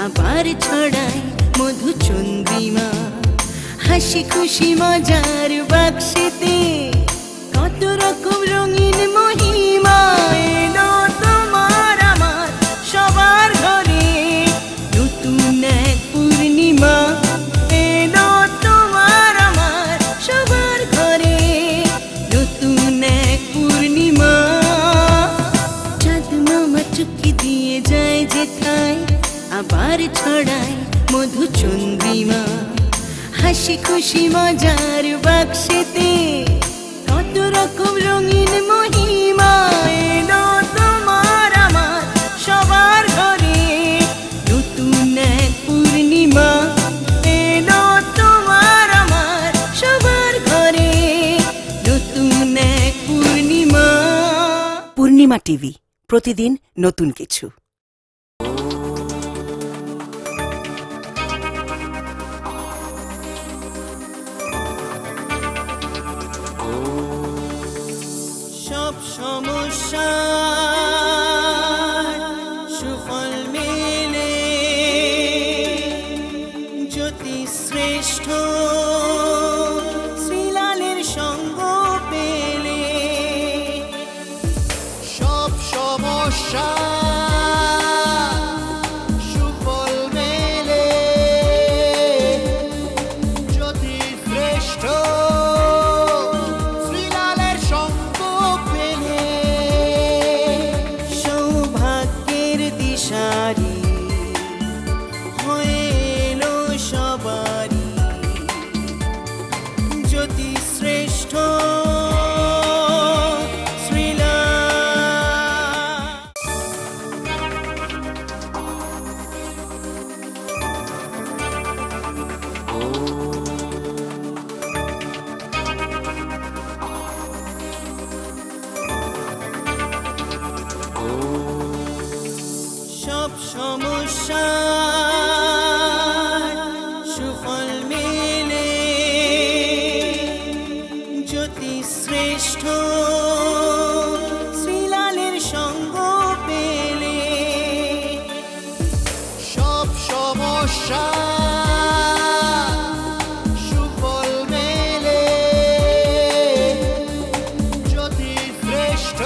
আবার ছড়ায় মধুচন্দ্রিমা। হাসি খুশি মজার বাক্সেতে কত রকম রঙিন মহিমা। এলো তোমার আমার সবার ঘরে নতুন এক পূর্ণিমা। এলো তোমার আমার সবার ঘরে নতুন এক পূর্ণিমা। চাঁদ মামা চুক্তি দিয়ে যায় যেথায় আবার ছড়ায় মধুচন্দ্রিমা। হাসি খুশি মজার বাক্সেতে কত রকম রঙিন মহিমা। এলো তোমার আমার সবার ঘরে নতুন এক পূর্ণিমা। এলো তোমার আমার সবার ঘরে নতুন এক পূর্ণিমা। পূর্ণিমা টিভি, প্রতিদিন নতুন কিছু। সব সমস্যা সুফল মেলে জ্যোতি শ্রেষ্ঠ শ্রীলালের সঙ্গ পেলে। সব সমস্যা সুফল মেলে জ্যোতি শ্রেষ্ঠ শ্রীলালের সঙ্গ পেলে। সৌভাগ্যের দিশারি হয়ে এলো সবারই জ্যোতি শ্রেষ্ঠ সব সমস্যা সুফল মেলে জ্যোতি শ্রেষ্ঠ শ্রীলালের সঙ্গ পেলে। সব সমস্যা সুফল মেলে জ্যোতি শ্রেষ্ঠ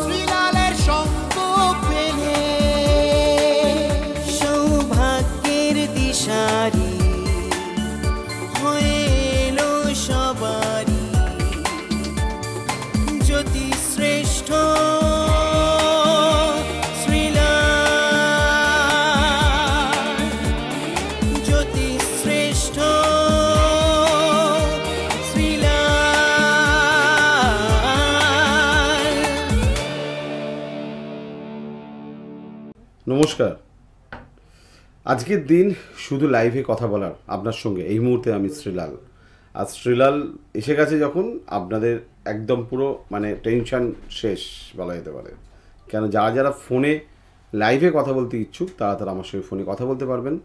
শ্রীলালের সঙ্গ পেলে। সৌভাগ্যের দিশারি হয়ে এলো সবারই জ্যোতি শ্রেষ্ঠ শ্রীলাল। জ্যোতি শ্রেষ্ঠ শ্রীলাল। নমস্কার। আজকের দিন শুধু লাইভে কথা বলার আপনার সঙ্গে এই মুহূর্তে আমি শ্রীলাল। আর শ্রীলাল এসে গেছে যখন আপনাদের একদম পুরো মানে টেনশন শেষ বলা যেতে পারে। কেন যারা যারা ফোনে লাইভে কথা বলতে ইচ্ছুক তারা তারা আমার সঙ্গে ফোনে কথা বলতে পারবেন।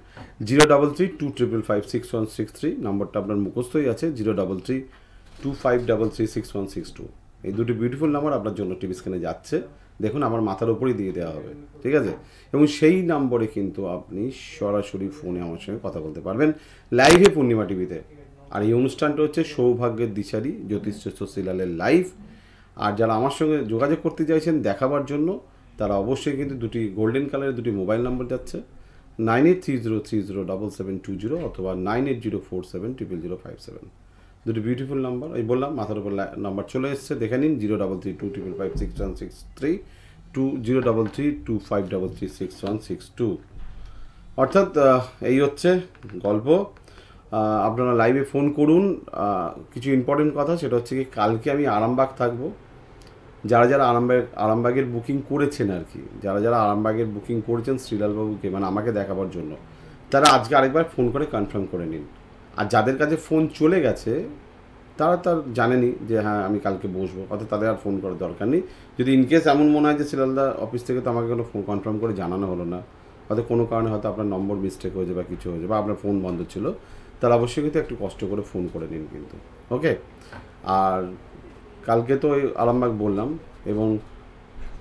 03325556163 নম্বরটা আপনার মুখস্থই আছে। 03325336162 এই দুটি বিউটিফুল নাম্বার আপনার জন্য টিভি স্ক্রিনে যাচ্ছে, দেখুন আমার মাথার ওপরেই দিয়ে দেওয়া হবে, ঠিক আছে? এবং সেই নম্বরে কিন্তু আপনি সরাসরি ফোনে আমার সঙ্গে কথা বলতে পারবেন লাইভে পূর্ণিমা টিভিতে। আর এই অনুষ্ঠানটা হচ্ছে সৌভাগ্যের দিশারি জ্যোতিষশ্রেষ্ঠ শ্রীলালের লাইভ। আর যারা আমার সঙ্গে যোগাযোগ করতে চাইছেন দেখাবার জন্য তারা অবশ্যই কিন্তু দুটি গোল্ডেন কালারের দুটি মোবাইল নাম্বার যাচ্ছে, 9830307720 অথবা 9804700057। দুটি বিউটিফুল নাম্বার, এই বললাম মাথার উপর নাম্বার চলে এসছে, দেখে নিন। 03325556163 03325336162। অর্থাৎ এই হচ্ছে গল্প। আপনারা লাইভে ফোন করুন। কিছু ইম্পর্টেন্ট কথা সেটা হচ্ছে কি, কালকে আমি আরামবাগ থাকবো। যারা যারা আরামবাগের বুকিং করেছেন আর কি, যারা যারা আরামবাগের বুকিং করেছেন শ্রীলালবাবুকে মানে আমাকে দেখাবার জন্য, তারা আজকে আরেকবার ফোন করে কনফার্ম করে নিন। আর যাদের কাছে ফোন চলে গেছে তারা তার জানেনি যে হ্যাঁ আমি কালকে বসবো, অর্থাৎ তাদের আর ফোন করার দরকার নেই। যদি ইনকেস এমন মনে হয় যে শ্রীলালদা অফিস থেকে তো আমাকে কোনো ফোন কনফার্ম করে জানানো হলো না, হয়তো কোনো কারণে হয়তো আপনার নম্বর মিস্টেক হয়েছে বা কিছু হয়েছে বা আপনার ফোন বন্ধ ছিল, তারা অবশ্যই কিন্তু একটু কষ্ট করে ফোন করে নিন কিন্তু, ওকে? আর কালকে তো ওই আরামবাগ বললাম, এবং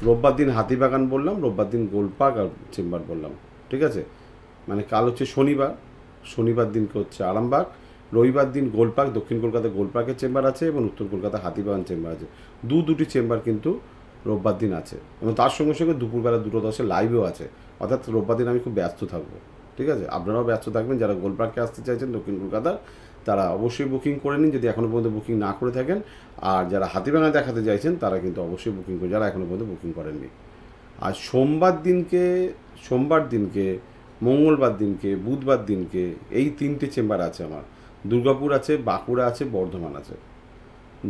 রোববার দিন হাতিবাগান বললাম, রোববার দিন গোলপার্ক আর চেম্বার বললাম। ঠিক আছে, মানে কাল হচ্ছে শনিবার, শনিবার দিনকে হচ্ছে আরামবাগ, রবিবার দিন গোলপার্ক, দক্ষিণ কলকাতা গোলপার্কের চেম্বার আছে এবং উত্তর কলকাতা হাতিবাগান চেম্বার আছে। দুটি চেম্বার কিন্তু রোববার দিন আছে এবং তার সঙ্গে সঙ্গে দুপুরবেলা 2:10 লাইভেও আছে। অর্থাৎ রোববার দিন আমি খুব ব্যস্ত থাকবো, ঠিক আছে। আপনারাও ব্যস্ত থাকবেন, যারা গোলপার্কে আসতে চাইছেন দক্ষিণ কলকাতার তারা অবশ্যই বুকিং করে নিন যদি এখনও পর্যন্ত বুকিং না করে থাকেন। আর যারা হাতিবাগান দেখাতে চাইছেন তারা কিন্তু অবশ্যই বুকিং করে, যারা এখনও পর্যন্ত বুকিং করেননি। আর সোমবার দিনকে, মঙ্গলবার দিনকে, বুধবার দিনকে এই 3টে চেম্বার আছে আমার। দুর্গাপুর আছে, বাঁকুড়া আছে, বর্ধমান আছে।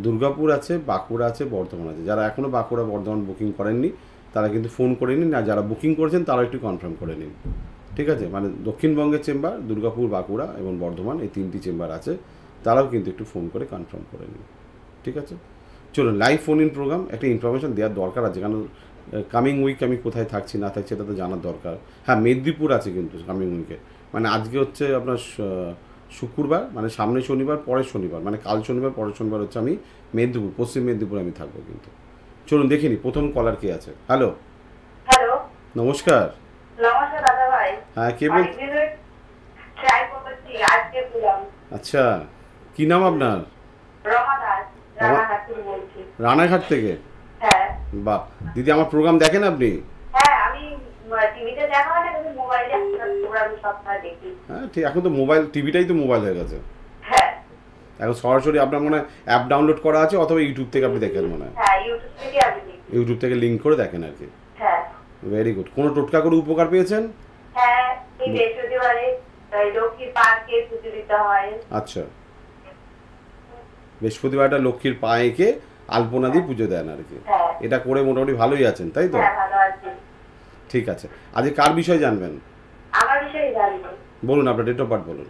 দুর্গাপুর আছে, বাঁকুড়া আছে, বর্ধমান আছে। যারা এখনও বাঁকুড়া বর্ধমান বুকিং করেননি তারা কিন্তু ফোন করে নিন, আর যারা বুকিং করেছেন তারাও একটু কনফার্ম করে নিন, ঠিক আছে। মানে দক্ষিণবঙ্গের চেম্বার দুর্গাপুর, বাঁকুড়া এবং বর্ধমান এই 3টি চেম্বার আছে, তারাও কিন্তু একটু ফোন করে কনফার্ম করে নিন, ঠিক আছে। চলুন, লাইভ ফোন ইন প্রোগ্রাম, একটা ইনফরমেশন দেওয়ার দরকার আছে, কারণ কামিং উইক আমি কোথায় থাকছি না থাকছি এটা তো জানার দরকার। হ্যাঁ, মেদিনীপুর আছে কিন্তু কামিং উইকে, মানে আজকে হচ্ছে আপনার শুক্রবার, মানে সামনে শনিবার, পরের শনিবার, মানে কাল শনিবার, পরের শনিবার হচ্ছে আমি মেদিনীপুর, পশ্চিম মেদিনীপুরে আমি থাকবো কিন্তু। চলুন দেখিনি প্রথম কলার কে আছে। হ্যালো, হ্যালো, নমস্কার। নমস্কার দাদা ভাই। হ্যাঁ, কে বল? ট্রাই করছি আজকে পেলাম। আচ্ছা, কি নাম আপনার? রমা দাস, রানাঘাট থেকে বলছি। রানাঘাট থেকে? হ্যাঁ। বাহ, দিদি আমার প্রোগ্রাম দেখেন আপনি? হ্যাঁ, আমি টিভিতে দেখা হয় না, কিন্তু মোবাইলে আপনার প্রোগ্রাম সবসময় দেখি। হ্যাঁ ঠিক, এখন তো মোবাইল, টিভিটাই তো মোবাইল হয়ে গেছে। হ্যাঁ, এখন সরাসরি আপনার মনে হয় অ্যাপ ডাউনলোড করা আছে, অথবা ইউটিউব থেকে আপনি দেখেন মনে হয়। হ্যাঁ, ইউটিউব থেকে আমি দেখি। ইউটিউব থেকে লিঙ্ক করে দেখেন আর কি। হ্যাঁ। Very good. কোনো টোটকা করে উপকার পেয়েছেন? হ্যাঁ, এই বৃহস্পতিবারে লক্ষ্মীর পার্কে পুজো দিতে হয়। আচ্ছা, বৃহস্পতিবারটা লক্ষ্মীর পায়েকে আলপনা দিয়ে পুজো দেন আর কি। হ্যাঁ। এটা করে মোটামুটি ভালোই আছেন, তাই তো? হ্যাঁ, ভালো আছি। ঠিক আছে, আজকে কার বিষয় জানবেন? আমার বিষয়ে জানবো। বলুন, আপনার ডেট অফ বার্থ বলুন।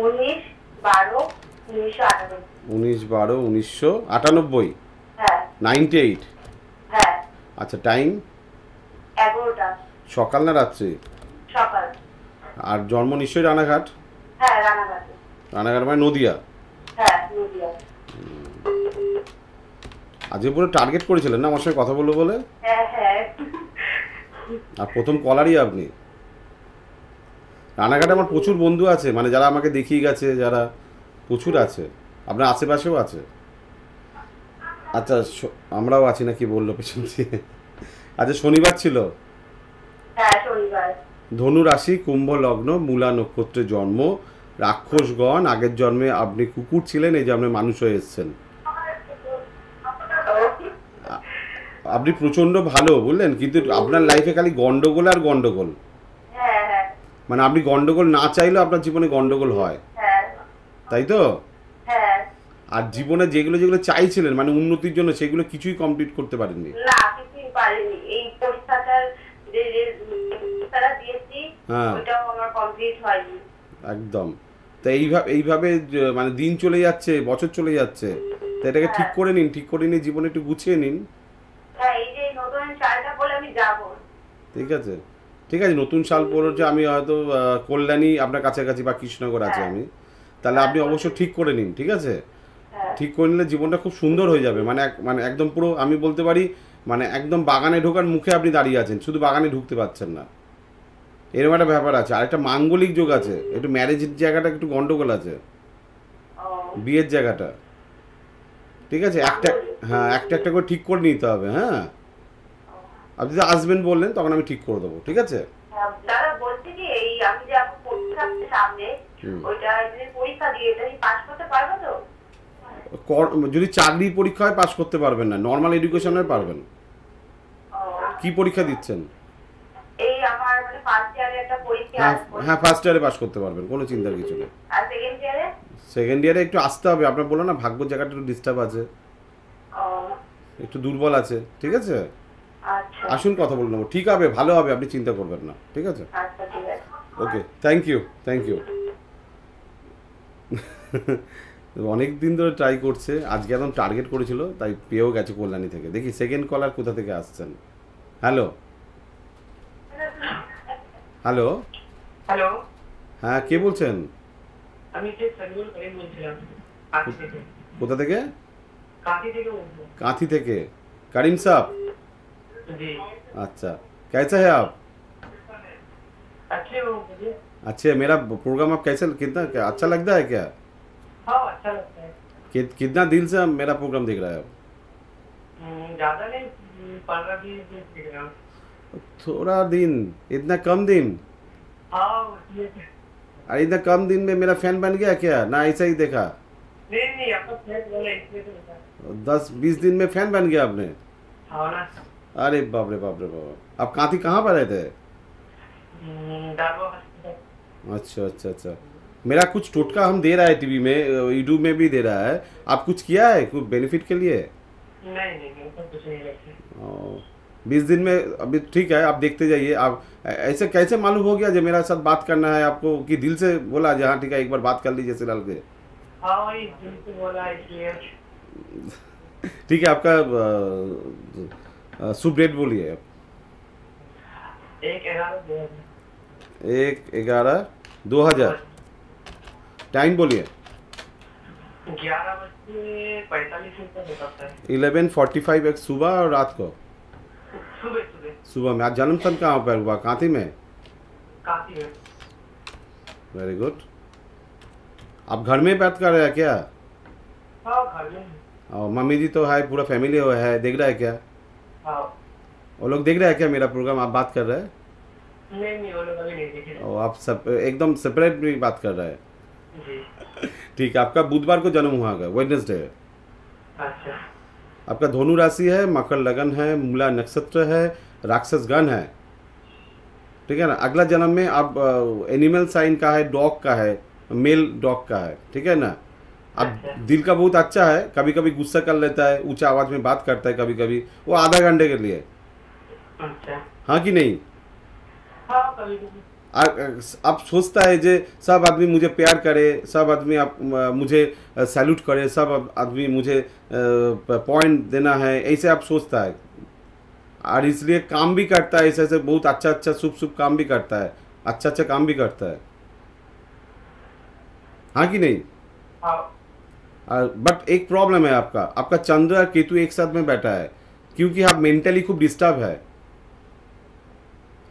19/12/1998। 19/12/1998। হ্যাঁ। 98? হ্যাঁ। আচ্ছা, টাইম? 11টা। সকাল না রাত্রি? সকাল। আর জন্ম নিশ্চয়ই রানাঘাট? হ্যাঁ, রানাঘাটে। রানাঘাট মানে নদিয়া? হ্যাঁ, নদিয়া। আজকে পুরো টার্গেট করেছিলেন না আমার সঙ্গে কথা বলবো বলে? হ্যাঁ, হ্যাঁ। আর প্রথম কলারই আপনি। রানাঘাটে আমার প্রচুর বন্ধু আছে, মানে যারা আমাকে দেখিয়ে গেছে, যারা প্রচুর আছে, আপনার আশেপাশেও আছে। আচ্ছা, আমরাও আছি না, কি বললো পেছন দিয়ে। আচ্ছা, শনিবার ছিল? হ্যাঁ, শনিবার। ধনু রাশি, কুম্ভ লগ্ন, মূলা নক্ষত্রে জন্ম, রাক্ষসগণ। আগের জন্মে আপনি কুকুর ছিলেন, এই জন্মে মানুষ হয়ে এসেছেন। আপনি প্রচণ্ড ভালো বললেন, কিন্তু আপনার লাইফে খালি গন্ডগোল আর গন্ডগোল। হ্যাঁ, হ্যাঁ। মানে আপনি গন্ডগোল না চাইলেও আপনার জীবনে গন্ডগোল হয়, হ্যাঁ। তাই তো? হ্যাঁ। আর জীবনে যেগুলো যেগুলো চাইছিলেন মানে উন্নতির জন্য, সেগুলো কিছুই কমপ্লিট করতে পারেননি। না, কিছুই পারিনি। এই পরীক্ষাটার যে পরীক্ষাটা দিয়েছি, হ্যাঁ, ওটাও আমার কমপ্লিট হয়নি। একদম। তো এইভাবে মানে দিন চলে যাচ্ছে, বছর চলে যাচ্ছে, তো এটাকে ঠিক করে নিন, ঠিক করে নিয়ে জীবনে একটু গুছিয়ে নিন। হ্যাঁ, এই যে নতুন সালটা বলে আমি যাবো। ঠিক আছে, ঠিক আছে। নতুন সাল পড়েছে, আমি হয়তো কল্যাণী আপনার কাছাকাছি বা কৃষ্ণনগর আছে আমি, তাহলে আপনি অবশ্যই ঠিক করে নিন, ঠিক আছে? ঠিক করে নিলে জীবনটা খুব সুন্দর হয়ে যাবে। মানে একদম পুরো আমি বলতে পারি, মানে একদম বাগানে ঢোকার মুখে আপনি দাঁড়িয়ে আছেন, শুধু বাগানে ঢুকতে পারছেন না, এরকম একটা ব্যাপার আছে। আর একটা মাঙ্গলিক যোগ আছে, একটু ম্যারেজের জায়গাটা একটু গন্ডগোল আছে, বিয়ের জায়গাটা, ঠিক আছে? একটা করে ঠিক করে নিতে হবে। হ্যাঁ, আপনি যদি আসবেন বললেন তখন আমি ঠিক করে দেবো, ঠিক আছে? দাদা বলছি কি, এই আমি যে আপনার পরীক্ষা সামনে, ওইটা যদি পরীক্ষা দিয়ে এটা কি পাস করতে পারবো তো? যদি চাকরির পরীক্ষা হয় পাস করতে পারবেন না, নর্মাল এডুকেশনে পারবেন। কি পরীক্ষা দিচ্ছেন? এই আমার মানে ফার্স্ট ইয়ারে একটা পরীক্ষা আছে। হ্যাঁ, ফার্স্ট ইয়ারে পাস করতে পারবেন, কোনো চিন্তার কিছু নেই। আর সেকেন্ড ইয়ারে? সেকেন্ড ইয়ারে একটু আসতে হবে, আপনার বললো না ভাগ্য জায়গাটা একটু ডিস্টার্ব আছে, একটু দুর্বল আছে, ঠিক আছে? আচ্ছা, আসুন কথা বলে নেবো, ঠিক হবে, ভালো হবে, আপনি চিন্তা করবেন না, ঠিক আছে? আচ্ছা, ঠিক আছে। ওকে, থ্যাংক ইউ। অনেক দিন ধরে ট্রাই করছে, আজকে একদম টার্গেট করেছিল, তাই পেয়েও গেছে কল্যাণী থেকে। দেখি সেকেন্ড কলার কোথা থেকে আসছেন। Hello, hello. হ্যালো, হ্যাঁ, কে বলছেন? আমি সনিউল করিম বলছিলাম। কাঁথি থেকে। কোথা থেকে? কাঁথি থেকে বলবো। कांथी থেকে करीम साहब? जी। अच्छा, कैसे हैं आप? अच्छे हो मुझे। अच्छा, मेरा प्रोग्राम आप कैसे कितना क्या अच्छा लगता है क्या? हाँ अच्छा लगता है। कितना दिन से आप मेरा प्रोग्राम देख रहे हैं आप? ज्यादा नहीं, 15-20 दिन देख रहा हूँ। थोड़ा दिन, इतना कम दिन? हाँ उसमें अरे इतना कम दिन में मेरा फैन बन गया क्या, ना ऐसा ही देखा? नहीं आपका फ्लैट वाला इसलिए तो बता। 10-20 दिन में फैन बन गया आपने? हाँ ना। अरे बाप रे बाप रे बाप। आप कांति कहाँ पर रहते हैं? डाबो हॉस्पिटल। अच्छा अच्छा अच्छा। मेरा कुछ टोटका हम दे रहा है टीवी में, यूट्यूब में भी दे रहा है। आप कुछ किया है कुछ बेनिफिट के लिए? नहीं तो कुछ नहीं लगता। 20 दिन में अभी ठीक है, आप देखते जाइए। आप ऐसे कैसे मालूम हो गया जो मेरा साथ बात करना है आपको, कि दिल से बोला जहाँ ठीक है एक बार बात कर लीजिए सिलाल के? हाँ वही दिल से बोला इसलिए। ठीक है, आपका शुभ डेट बोलिए आप। 1/11/2000। 1/11/2000। टाइम बोलिए। 11:45 होता है। 11:45 एक सुबह और रात को? सुबह सुबह में। आज जन्म स्थान कहाँ पर हुआ? कांति में? काफी है। Very good. आप घर में बात कर रहे हैं क्या? हाँ घर में। और मम्मी जी तो है, पूरा फैमिली है, देख रहा है क्या? हाँ। वो लोग देख रहे हैं क्या मेरा प्रोग्राम? आप बात कर रहे हैं? नहीं वो लोग अभी नहीं देखे। और आप सब एकदम सेपरेट भी बात कर रहे हैं? जी। ठीक है। आपका बुधवार को जन्म हुआ है, वेडनेसडे। अच्छा। आपका धनु राशि है, मकर लगन है, मूला नक्षत्र है, राक्षस गण है, ठीक है ना। अगला जन्म में आप एनिमल साइन का है, डॉग का है, मेल डॉग का है, ठीक है ना। अब दिल का बहुत अच्छा है, कभी कभी गुस्सा कर लेता है, ऊंचा आवाज में बात करता है कभी कभी, वो आधा घंटे के लिए। अच्छा। हाँ कि नहीं? हाँ कभी कभी। आप सोचता है जे सब आदमी मुझे प्यार करे, सब आदमी आप मुझे सैल्यूट करे, सब आदमी मुझे पॉइंट देना है, ऐसे आप सोचता है। और इसलिए काम भी करता है, ऐसे ऐसे बहुत अच्छा अच्छा शुभ शुभ काम भी करता है, अच्छा अच्छा काम भी करता है। हाँ कि नहीं? हाँ। बट एक प्रॉब्लम है आपका, आपका चंद्र और केतु एक साथ में बैठा है, क्योंकि आप मेंटली खूब डिस्टर्ब है।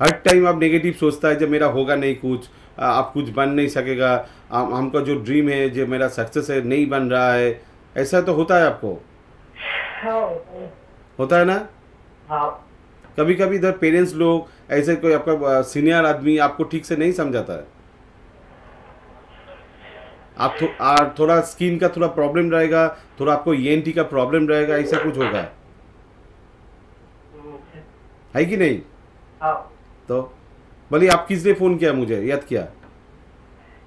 हर टाइम आप नेगेटिव सोचता है, जब मेरा होगा नहीं कुछ, आप कुछ बन नहीं सकेगा, हमका जो ड्रीम है, जो मेरा सक्सेस है नहीं बन रहा है, ऐसा तो होता है आपको? हाँ होता है ना? हाँ। कभी कभी इधर पेरेंट्स लोग, ऐसे कोई आपका सीनियर आदमी आपको ठीक से नहीं समझाता है, आप थोड़ा स्किन का थोड़ा प्रॉब्लम रहेगा, थोड़ा आपको ENT का प्रॉब्लम रहेगा, ऐसा कुछ होगा, है कि नहीं? हाँ। तो बोलिए, आप किस लिए फोन किया मुझे, याद किया?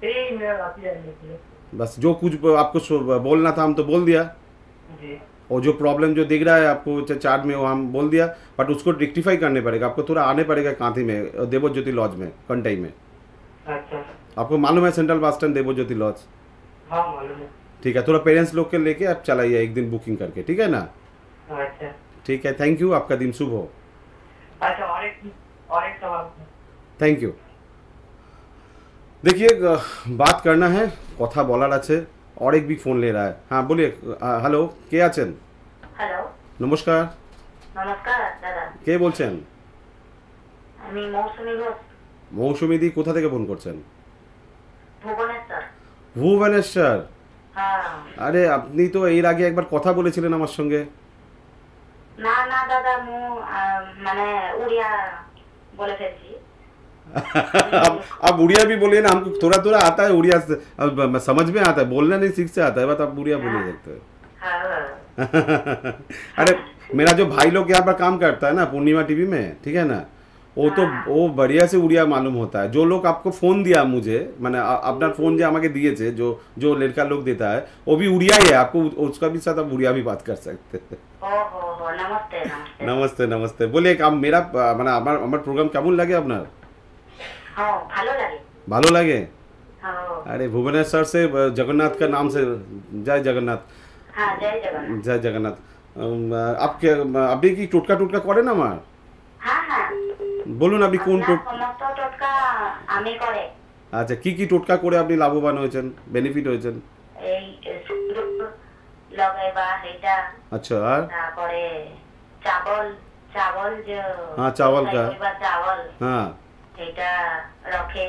मेरा राशि जानने के लिए। बस जो कुछ आपको बोलना था हम तो बोल दिया, जी। और जो प्रॉब्लम जो दिख रहा है आपको चार्ट में वो हम बोल दिया, बट उसको रेक्टिफाई करने पड़ेगा, आपको थोड़ा आने पड़ेगा कांति में, देवो ज्योति लॉज में, कंटाई में। अच्छा। आपको मालूम है सेंट्रल बस स्टैंड देवो ज्योति लॉज? हाँ मालूम है। ठीक है, थोड़ा पेरेंट्स लोग के लेके आप चलाइए एक दिन बुकिंग करके, ठीक है ना? अच्छा ठीक है, थैंक यू, आपका दिन शुभ हो। अच्छा। और एक सवाल। Thank you. देखिए, बात करना है, कथा বলার আছে, और एक भी फोन ले रहा है। हाँ बोलिए। हेलो, কে আছেন? হ্যালো নমস্কার, নমস্কার দাদা, কে বলছেন? আমি মৌসুমী ঘোষ, মৌসুমী দি কোথা থেকে ফোন করছেন? ভুবনেশ্বর। ভুবনেশ্বর? হ্যাঁ। আরে আপনি তো এর আগে একবার কথা বলেছিলেন আমার সঙ্গে। না না দাদা, মানে উড়িয়া বলে ফেলছি। आप उड़िया भी बोलिए ना, हमको थोड़ा थोड़ा आता है उड़िया, समझ में आता है, बोलना नहीं सीख से आता है, बस आप उड़िया बोलिए सकते हैं। हाँ। अरे मेरा जो भाई लोग यहाँ पर काम करता है ना पूर्णिमा टीवी में, ठीक है ना, वो तो वो बढ़िया से उड़िया मालूम होता है। जो लोग आपको फोन दिया मुझे, मैंने अपना फोन जो हमारे दिए थे, जो लड़का लोग देता है वो भी उड़िया ही है, आपको उसका भी साथ आप उड़िया भी बात कर सकते हैं। नमस्ते नमस्ते। नमस्ते नमस्ते। बोलिए, आप मेरा মানে আমার প্রোগ্রাম কেমন লাগে আপনার? हाँ ভালো লাগে। ভালো লাগে? हाँ। अरे भुवनेश्वर से जगन्नाथ का नाम से, जय जगन्नाथ। हाँ जय जगन्नाथ। जय जगन्नाथ। আপনি আপনি কি টোটকা টোটকা করেন আমার? হ্যাঁ হ্যাঁ। বলুন আপনি কোন সমস্ত টোটকা আমি করে। আচ্ছা, কি কি টোটকা করে আপনি লাভবান হয়েছেন, বেনিফিট হয়েছেন? এই লগাইবা এটা। আচ্ছা, আর তারপরে চাবল যে, हाँ चावल का, চাবল हाँ এটা रखे।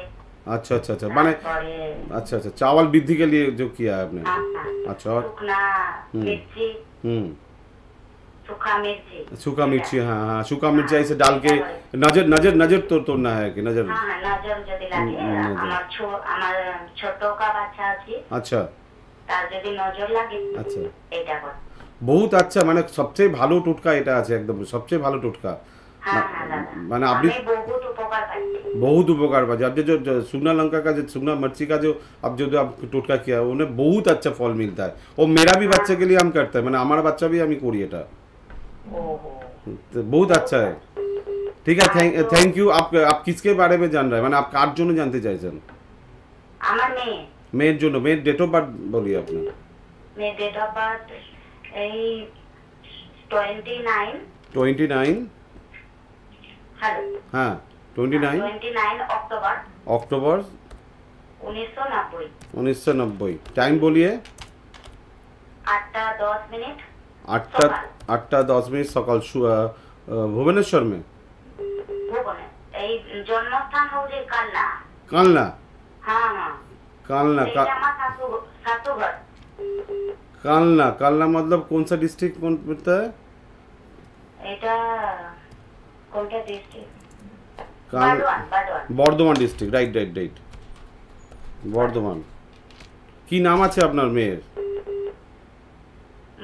अच्छा अच्छा अच्छा माने तारपरे अच्छा अच्छा चावल वृद्धि के लिए जो किया है आपने। हाँ, अच्छा और सूखना मिर्ची, सूखा मिर्ची, सूखा मिर्ची हाँ हाँ सूखा मिर्ची ऐसे डाल के नजर नजर नजर तोड़ना है कि नजर। हाँ हाँ नजर যদি লাগে আমার ছোট কা বাচ্চা আছে अच्छा তার যদি নজর লাগে अच्छा এটা কর। बहुत अच्छा মানে সবচেয়ে ভালো টোটকা এটা আছে একদম সবচেয়ে ভালো টোটকা हाँ हाँ दादा মানে আপনি আমি বহুত উপকার পাচ্ছি। बहुत उपकार पाए अब जो सूखना लंका का जो सूखना मिर्ची का जो अब जो आप टोटका किया है उन्हें बहुत अच्छा फल मिलता है और मेरा भी बच्चे के लिए हम करते हैं मैंने हमारा बच्चा भी हमें करी এটা ओहो तो बहुत अच्छा है। ठीक है थैंक यू आप किसके बारे में जान रहे हैं मैंने आप কার জন্য জানতে চাইছেন। আমার মেয়ে মেয়ের জন্য মেয়ের ডেট অফ বার্থ বলি আপনি। মেয়ে ডেট অফ বার্থ এই 29 29 হ্যালো हाँ 29 অক্টোবর अक्टूबर 1990 1990 टाइम बोलिए। 8:10 8:10 সকাল ভুবনেশ্বর में ভুবনে এই জন্মস্থান হচ্ছে কালনা। कालना হ্যাঁ হ্যাঁ कालना এটা আমার শাশুঘর। कालना कालना मतलब कौन सा डिस्ट्रिक्ट कौन पड़ता है। এটা কোনটা ডিস্ট্রিক্ট? काल Burdwan. Bardhaman district right right right Bardhaman. কি নাম আছে আপনার মেয়ের?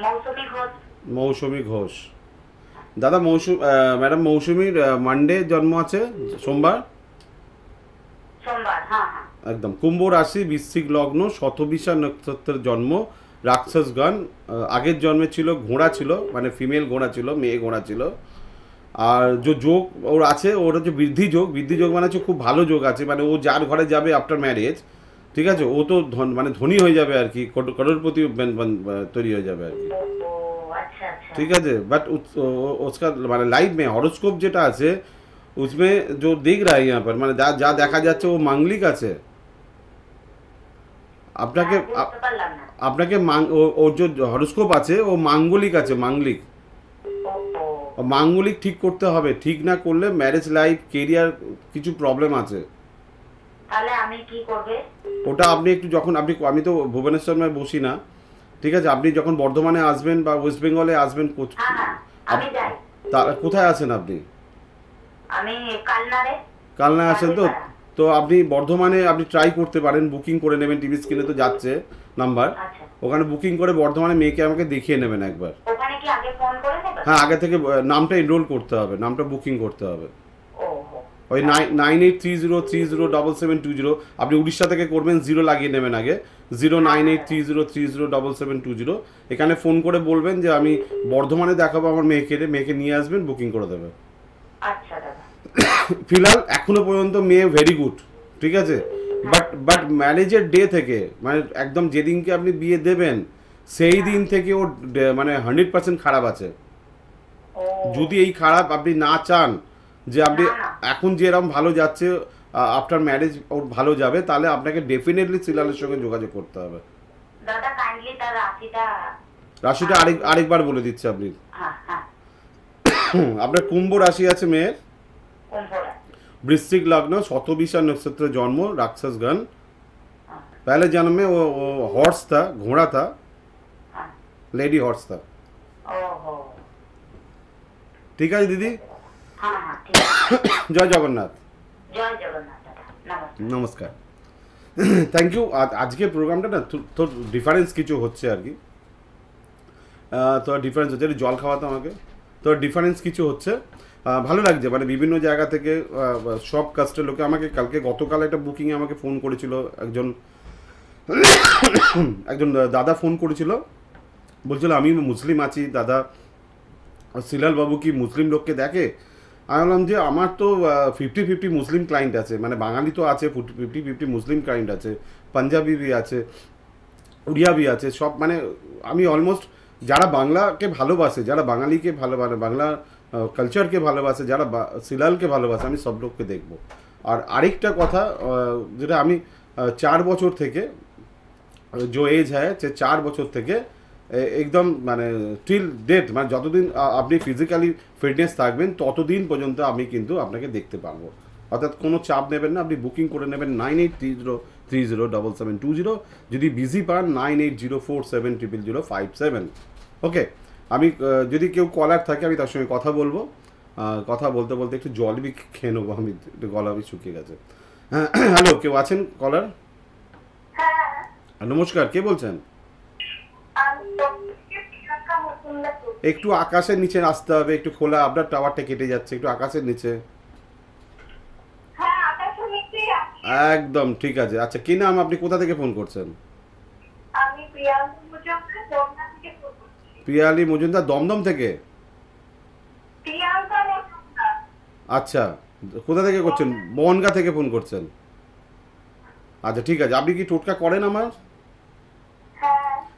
মৌসুমী ঘোষ। মৌসুমী ঘোষ। দাদা ম্যাডাম মৌসুমীর মানডে জন্ম আছে সোমবার সোমবার হ্যাঁ হ্যাঁ একদম কুম্ভ রাশি বৃশ্চিক লগ্ন শতবিশা নক্ষত্রের জন্ম রাক্ষসগণ আগের জন্মে ছিল ঘোড়া ছিল মানে ফিমেল ঘোড়া ছিল মেয়ে ঘোড়া ছিল আর যে যোগ ওর আছে ওর হচ্ছে বৃদ্ধি যোগ মানে হচ্ছে খুব ভালো যোগ আছে মানে ও যার ঘরে যাবে আফটার ম্যারেজ ঠিক আছে ও তো মানে ধনী হয়ে যাবে আর কি করোড়পতি তৈরি হয়ে যাবে আর কি ও আচ্ছা আচ্ছা ठीक है बट उसका মানে लाइफ में हॉरोस्कोप যেটা আছে उसमें जो दिख रहा है यहाँ पर মানে যা দেখা যাচ্ছে ও মাঙ্গলিক আছে আপনাকে বুঝতে পারলাম না। আপনাকে ওর যে হরোস্কোপ আছে ও মাঙ্গলিক আছে মাঙ্গলিক ও মাঙ্গলিক ঠিক করতে হবে ঠিক না করলে ম্যারেজ লাইফ কেরিয়ার কিছু প্রবলেম আছে তাহলে আমি কি করবে? ওটা আপনি একটু যখন আমি তো ভুবনেশ্বরে বসি না ঠিক আছে আপনি যখন বর্ধমানে আসবেন বা ওয়েস্ট বেঙ্গলে আসবেন হ্যাঁ হ্যাঁ আমি যাই। কোথায় আছেন আপনি? আমি কালনারে। কালনা আসেন তো তো আপনি বর্ধমানে আপনি ট্রাই করতে পারেন বুকিং করে নেবেন টিভি স্ক্রিনে তো যাচ্ছে নাম্বার আচ্ছা ওখানে বুকিং করে বর্ধমানে মেয়েকে আমাকে দেখিয়ে নেবেন একবার। ওখানে কি আগে ফোন করে নেবে? হ্যাঁ আগে থেকে নামটা এনরোল করতে হবে নামটা বুকিং করতে হবে ওহো ওই 9830307720 আপনি উড়িষ্যা থেকে করবেন 0 লাগিয়ে নেবেন আগে 09830307720 এখানে ফোন করে বলবেন যে আমি বর্ধমানে দেখাবো আমার মেয়েকে নিয়ে আসবেন বুকিং করে দেবে। আচ্ছা দাদা ফিলহাল এখনো পর্যন্ত মেয়ে ভেরি গুড ঠিক আছে বাট ম্যারেজের ডে থেকে মানে একদম যেদিনকে আপনি বিয়ে দেবেন সেই দিন থেকে ও মানে 100% খারাপ আছে। ও যদি এই খারাপ আপনি না চান যে আপনি এখন যে এরকম ভালো যাচ্ছে আফটার ম্যারেজ ওর ভালো যাবে তাহলে আপনাকে ডেফিনেটলি সিলালের সঙ্গে যোগাযোগ করতে হবে। দাদা কাইন্ডলি তার রাশিটা আরেকবার বলে দিচ্ছি আপনি। হ্যাঁ হ্যাঁ আপনার কুম্ভ রাশি আছে মেয়ের কুম্ভরা वृश्चिक लग्न शतभिषा नक्षत्र जन्म राक्षसगण पहले जन्म में वो हॉर्स था घोड़ा था लेडी हॉर्स था। ओहो ठीक है दीदी हाँ हाँ ठीक है जय जगन्नाथ जय जगन्नाथ दादा नमस्कार नमस्कार थैंक यू आज के प्रोग्रामটা না তো ডিফারেন্স কিছু হচ্ছে আর কি তো ডিফারেন্স হচ্ছে জল খাওয়াতে আমাকে তো ডিফারেন্স কিছু হচ্ছে ভালো লাগছে মানে বিভিন্ন জায়গা থেকে সব কাস্টের লোকে আমাকে গতকাল একটা বুকিংয়ে আমাকে ফোন করেছিল একজন দাদা ফোন করেছিল বলছিল আমি মুসলিম আছি দাদা সিলাল বাবু কি মুসলিম লোককে দেখে আমি বললাম যে আমার তো 50-50 মুসলিম ক্লায়েন্ট আছে মানে বাঙালি তো আছে 50-50 মুসলিম ক্লায়েন্ট আছে পাঞ্জাবি বি আছে উড়িয়া বি আছে সব মানে আমি অলমোস্ট যারা বাংলাকে ভালোবাসে যারা বাঙালিকে ভালোবাসে বাংলা কালচারকে ভালোবাসে যারা সিলালকে ভালোবাসে আমি সব লোককে দেখবো। আর আরেকটা কথা যেটা আমি 4 বছর থেকে जो एज है 4 বছর থেকে একদম মানে টিল ডেট মানে যতদিন আপনি ফিজিক্যালি ফিটনেস থাকবেন ততদিন পর্যন্ত আমি কিন্তু আপনাকে দেখতে পারবো অর্থাৎ কোনো চাপ নেবেন না, আপনি বুকিং করে নেবেন 9830307720। যদি বিজি পান 9804700057। ওকে, আমি যদি কেউ কলার থাকে আমি তার সঙ্গে কথা বলবো। কথা বলতে বলতে একটু জল বি খেয়ে নেবো, আমি একটু গলা বি শুকিয়ে গেছে। হ্যালো, কেউ আছেন কলার? নমস্কার, কে বলছেন? একটু আকাশের নিচে আসতে হবে, একটু খোলা, আপনার টাওয়ারটা কেটে যাচ্ছে, একটু আকাশের নিচে। একদম ঠিক আছে। আচ্ছা, কি নাম, আপনি কোথা থেকে ফোন করছেন? পিয়ালি মজুমদার, দমদম থেকে? আচ্ছা, কোথা থেকে করছেন? বনগা থেকে ফোন করছেন? আচ্ছা ঠিক আছে। আপনি কি টোটকা করেন আমার?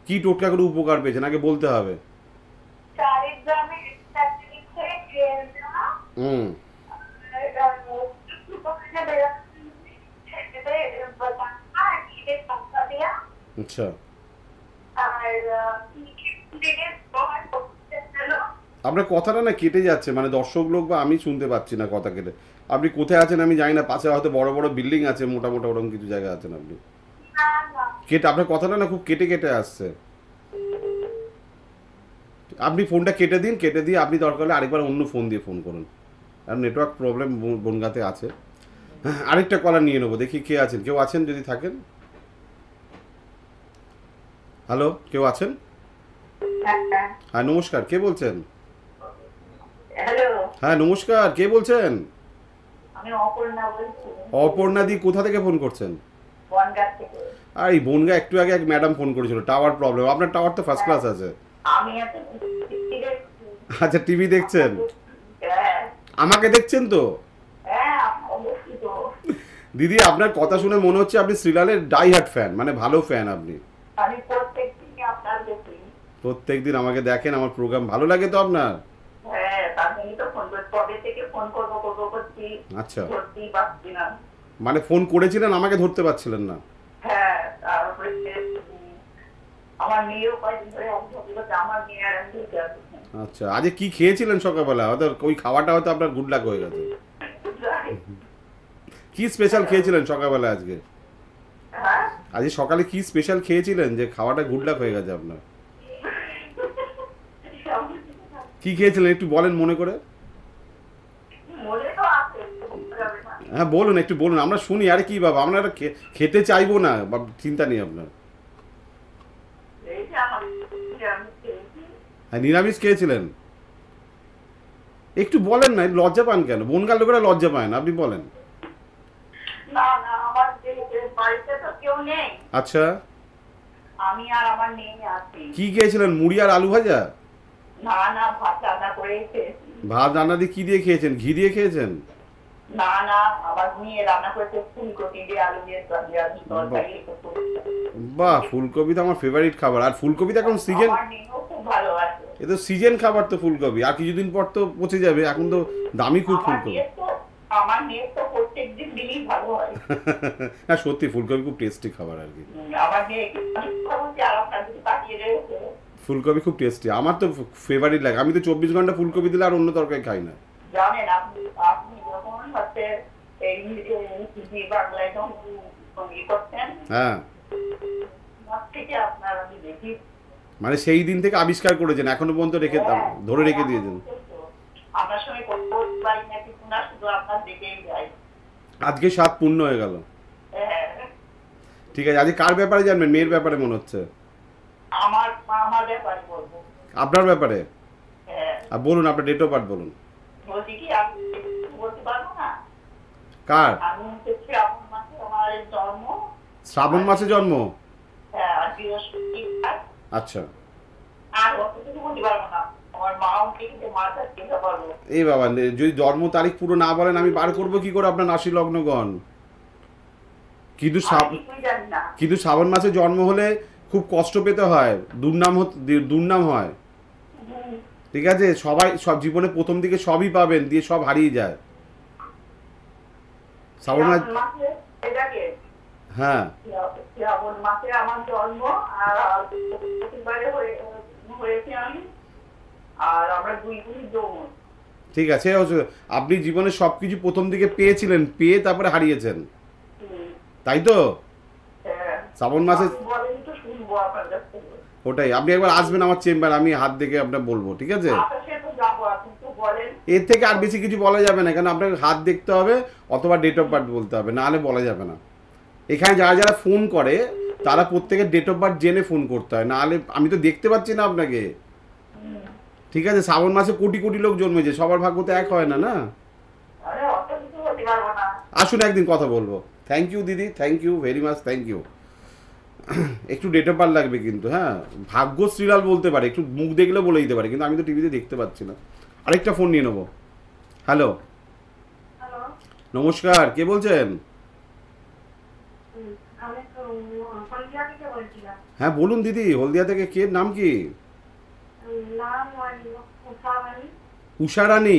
কি টোটকা করে উপকার পেয়েছেন আগে বলতে হবে। হুম, আচ্ছা। আপনার কথাটা না কেটে যাচ্ছে, মানে দর্শক লোক বা আমি শুনতে পাচ্ছি না কথা কেটে। আপনি কোথায় আছেন আমি জানি না, পাশে হয়তো বড় বড় বিল্ডিং আছে, মোটা মোটা ওরকম কিছু জায়গায় আছেন আপনি। কেটে আপনার কথাটা না খুব কেটে কেটে আসছে। আপনি ফোনটা কেটে দিন, কেটে দিয়ে আপনি দরকার হলে আরেকবার অন্য ফোন দিয়ে ফোন করুন, আর নেটওয়ার্ক প্রবলেম বনগাঁতে আছে। আরেকটা কলার নিয়ে নেবো, দেখি কে আছেন, কেউ আছেন যদি থাকেন। হ্যালো, কেউ আছেন? হ্যাঁ নমস্কার, কে বলছেন? হ্যাঁ নমস্কার, কে বলছেন? অপর্ণা দি, কোথা থেকে ফোন করছেন? আর এই বনগা একটু আগে এক ম্যাডাম ফোন করেছিল, টাওয়ার প্রবলেম। আপনার টাওয়ার তো ফার্স্ট ক্লাস আছে। আচ্ছা, টিভি দেখছেন? আমাকে দেখছেন তো? দিদি, আপনার কথা শুনে মনে হচ্ছে আপনি শ্রীলালের ডাই হার্ট ফ্যান, মানে ভালো ফ্যান আপনি। প্রত্যেকদিন আমাকে দেখেন, আমার প্রোগ্রাম ভালো লাগে তো আপনার? আচ্ছা, মানে ফোন করেছিলেন, আমাকে ধরতে পারছিলেন না? আচ্ছা, আজ কি খেয়েছিলেন সকালবেলা? হয়তো ওই খাওয়াটা হয়তো আপনার গুড লাক হয়ে গেছে। কি স্পেশাল খেয়েছিলেন সকালবেলা আজকে? আজ সকালে কি স্পেশাল খেয়েছিলেন যে খাওয়াটা গুড লাক হয়ে গেছে আপনার? কি খেয়েছিলেন একটু বলেন মনে করে। হ্যাঁ বলুন, একটু বলুন, আমরা শুনি। আরে কি বাবা, আমরা খেতে চাইবো না, চিন্তা নেই আপনার। হ্যাঁ, নিরামিষ খেয়েছিলেন। একটু বলেন না, লজ্জা পান কেন? বনগাঁর লোকেরা লজ্জা পায় না, আপনি বলেন। আচ্ছা, আমি আর আমার মেয়ে আছি। কি খেয়েছিলেন? মুড়ি আর আলু ভাজা? না না, ভাত রান্না করে খেয়েছি। ভাত রান্না দিয়ে কি দিয়ে খেয়েছেন? ঘি দিয়ে খেয়েছেন? না না, আমার মেয়ে রান্না করেছে ফুলকপি দিয়ে আলু দিয়ে তরকারি। বাহ, ফুলকপি তো আমার ফেভারিট খাবার। আর ফুলকপি তো এখন সিজন, আমার মেয়েও খুব ভালোবাসে। এ তো সিজন খাবার তো ফুলকপি, আর কিছুদিন পর তো পচে যাবে, এখন তো দামি খুব ফুলকপি। আমার মেয়ে তো প্রত্যেকদিন দিনই ভালো হয়। হ্যাঁ সত্যি, ফুলকপি খুব টেস্টি খাবার আর কি। আমার মেয়ে পাঠিয়ে রয়েছে। ফুলকপি খুব টেস্টি, আমার তো ফেভারিট লাগে। আমি তো 24 ঘন্টা ফুলকপি দিলে আর অন্য তরকারি খাই না। জানেন আপনি যখন হচ্ছে এই বাংলায় যখন করছেন, হ্যাঁ থেকে আপনার আমি দেখি, মানে সেই দিন থেকে আবিষ্কার করেছেন, এখনো পর্যন্ত রেখে ধরে রেখে দিয়েছেন। আপনার সঙ্গে কথা বলি নাকি না, শুধু আপনার দেখেই যাই। আজকে 7 পূর্ণ হয়ে গেল। ঠিক আছে, আজকে কার ব্যাপারে জানবেন? মেয়ের ব্যাপারে মনে হচ্ছে। আমার ব্যাপারে বলবো। আপনার ব্যাপারে? আর বলুন, আপনার ডেট অফ বার্থ বলুন। বলছি কি, আমি বলতে পারবো না। কার? আমি শ্রাবণ মাসে আমার জন্ম। শ্রাবণ মাসে জন্ম? হ্যাঁ, আর বৃহস্পতিবার। আচ্ছা, আর অত কিছু বলতে পারবো না। আমার মাও কিন্তু মাথা চিন্তা পারবো। এই বাবা, যদি জন্ম তারিখ পুরো না বলেন আমি বার করবো কি করে আপনার রাশি লগ্নগণ? কিন্তু শ্রাবণ মাসে জন্ম হলে খুব কষ্ট পেতে হয়, দুর্নাম হয়। ঠিক আছে, সবাই সব জীবনে প্রথম দিকে সবই পাবেন, দিয়ে সব হারিয়ে যায়। শ্রাবণ মাসে, হ্যাঁ শ্রাবণ মাসে আমার জন্ম, আর হয়েছে আমি, আর আমরা 2 বোন যৌন। ঠিক আছে, আপনি জীবনে সব কিছু প্রথম দিকে পেয়েছিলেন, পেয়ে তারপরে হারিয়েছেন, তাই তো? শ্রাবণ মাসে বলেন তো শুনবো আপনার কাছ থেকে। ওটাই, আপনি একবার আসবেন আমার চেম্বার, আমি হাত দেখে আপনার বলবো, ঠিক আছে? আকাশে তো যাবো, আপনি তো বলেন। এর থেকে আর বেশি কিছু বলা যাবে না, কারণ আপনাকে হাত দেখতে হবে অথবা ডেট অফ বার্থ বলতে হবে, নাহলে বলা যাবে না। এখানে যারা যারা ফোন করে তারা প্রত্যেকের ডেট অফ বার্থ জেনে ফোন করতে হয়, নাহলে আমি তো দেখতে পাচ্ছি না আপনাকে, ঠিক আছে? শ্রাবণ মাসে কোটি কোটি লোক জন্মেছে, সবার ভাগ্য তো এক হয় না, না? আরে অত কিছু বলতে পারবো না। আসুন একদিন কথা বলবো। থ্যাংক ইউ দিদি, thank you very much, thank you. একটু ডেট অফ বার্থ লাগবে কিন্তু, হ্যাঁ। ভাগ্য শ্রীলাল বলতে পারে, একটু মুখ দেখলে বলে দিতে পারে, কিন্তু আমি তো টিভিতে দেখতে পাচ্ছি না। আরেকটা ফোন নিয়ে নেবো। হ্যালো, হ্যালো, নমস্কার, কে বলছেন? আমি তো হলদিয়া থেকে বলছিলাম। হ্যাঁ বলুন দিদি, হলদিয়া থেকে, কে, নাম কি? নাম উষারানী। উষারানী?